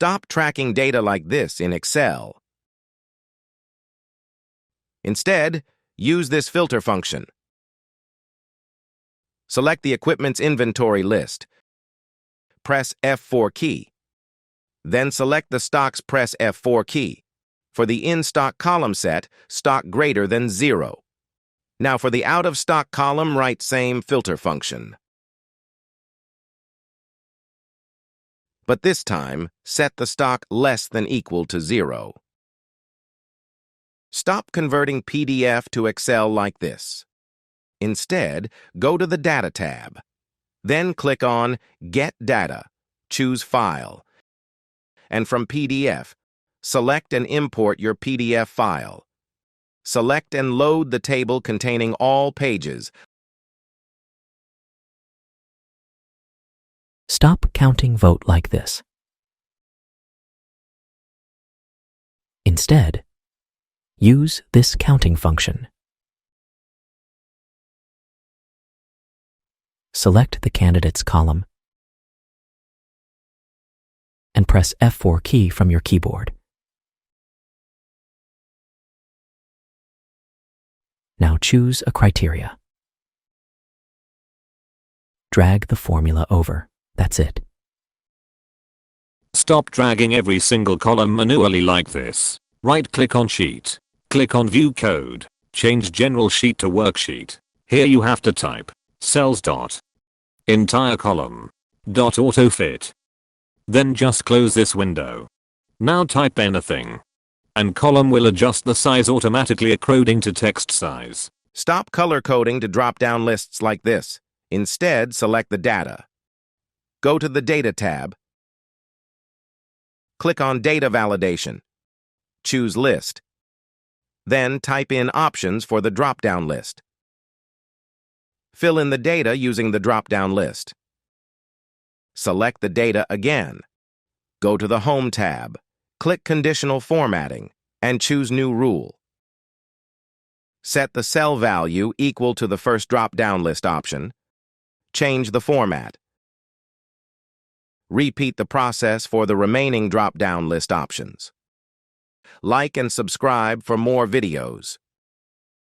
Stop tracking data like this in Excel. Instead, use this filter function. Select the equipment's inventory list. Press F4 key. Then select the stocks, press F4 key. For the in-stock column set, stock greater than 0. Now for the out-of-stock column, write same filter function. But this time, set the stock less than equal to 0. Stop converting PDF to Excel like this. Instead, go to the Data tab. Then click on Get Data, choose File. And from PDF, select and import your PDF file. Select and load the table containing all pages. Stop counting vote like this. Instead, use this counting function. Select the candidates column and press F4 key from your keyboard. Now choose a criteria. Drag the formula over. That's it. Stop dragging every single column manually like this. Right-click on Sheet. Click on View Code. Change General Sheet to Worksheet. Here you have to type cells dot entire column dot autofit. Then just close this window. Now type anything, and column will adjust the size automatically according to text size. Stop color coding to drop-down lists like this. Instead, select the data. Go to the Data tab. Click on Data Validation. Choose List. Then type in options for the drop-down list. Fill in the data using the drop-down list. Select the data again. Go to the Home tab. Click Conditional Formatting and choose New Rule. Set the cell value equal to the first drop-down list option. Change the format. Repeat the process for the remaining drop-down list options. Like and subscribe for more videos.